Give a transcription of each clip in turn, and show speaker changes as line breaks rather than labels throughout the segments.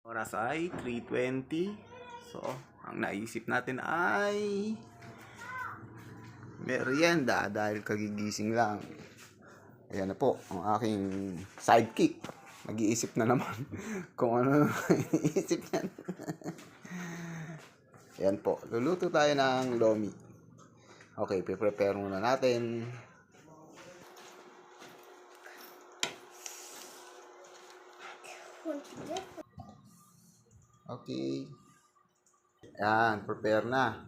Oras ay 3:20. So, ang naisip natin ay merienda dahil kagigising lang. Ayan na po, ang aking sidekick. Nag-iisip na naman kung ano iniisip niyan. Ayan po, luluto tayo ng lomi. Okay, prepare muna natin. Okay. Ayan, prepare na.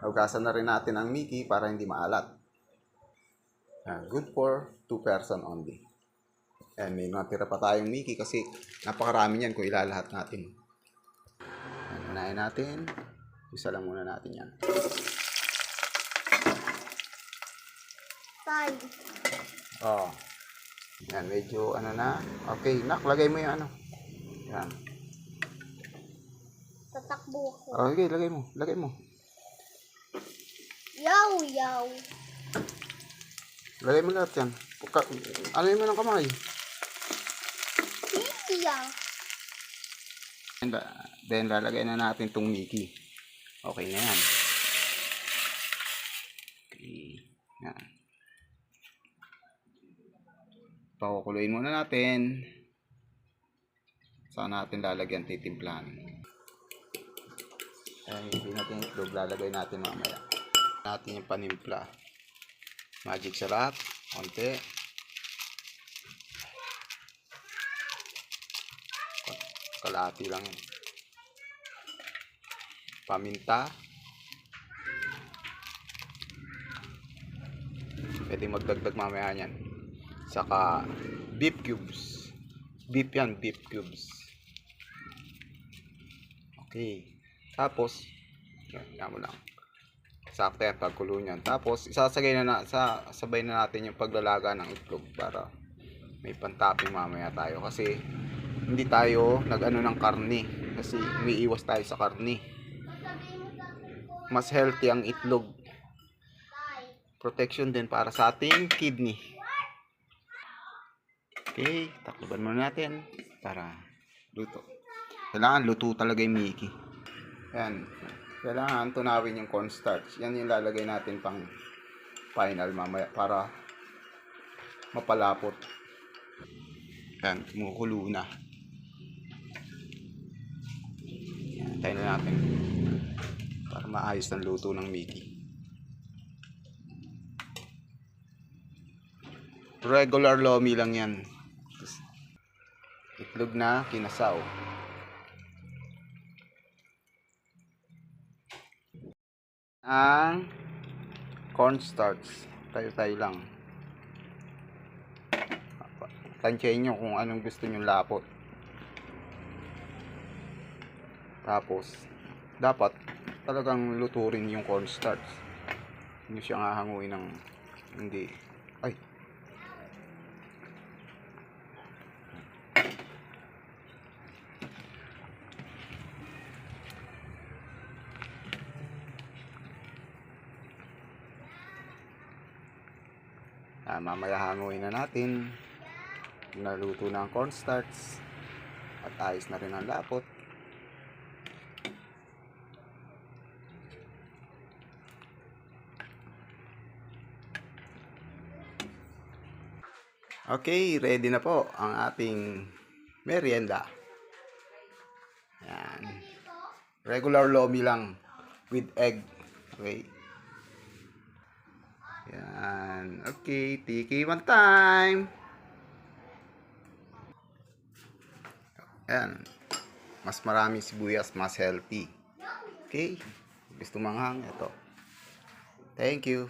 Hugasan na rin natin ang Mickey para hindi maalat. Ayan, good for 2 person only. Ayan, may natira pa tayong Mickey kasi napakarami niyan kung ilalahat natin. Ayan, unahin natin. Isa lang muna natin yan. Oh. Ayan, medyo ano na. Okay, lagay mo yung ano. Ayan.
Tatakbo ko.
Okay, lagay mo.
Yaw, yaw.
Lagay mo lahat yan. Ano mo ng kamay?
Iya.
Then, lalagay na natin tong Mickey. Okay na yan. Okay. Yan. Pakukuluin muna natin. Saan natin lalagyan, titimplahan. Ay, hindi natin itlog. Lalagay natin mamaya. Natin yung panimpla. Magic sarap. Konti. Kalahati lang yun. Paminta. Pwede magdagdag mamaya yan. Saka beef cubes. Beef yan, beef cubes. Okay. Tapos, yan mo lang. Sakto yan pagkulo niyan. Tapos, sabay na natin yung paglalaga ng itlog para may pantopping mamaya tayo. Kasi, hindi tayo nag-ano ng karne. Kasi, umiiwas tayo sa karne. Mas healthy ang itlog. Protection din para sa ating kidney. Okay, takluban muna natin para luto. Kailangan luto talaga yung Mickey. Yan. Kailangan tunawin yung cornstarch. Yan yung lalagay natin pang final mamaya para mapalapot. Yan, kumukulo na. Yan, tayo na natin para maayos ang luto ng Mickey. Regular lomi lang yan. Itlog na kinasaw. Ang cornstarch. Tayo lang. Tansyahin nyo kung anong gusto nyo lapot. Tapos, dapat talagang luto rin yung cornstarch. Hindi siya hahanguin ng hindi. Ay. Mamaya hanguin na natin. Naluto na ang cornstarch at ayos na rin ang lapot. Okay, ready na po ang ating merienda. Yan. Regular lomi lang with egg. Okay. Yan. Okay, tiki one time. Yan. Mas maraming sibuyas, mas healthy. Okay. Gusto manghang, ito. Thank you.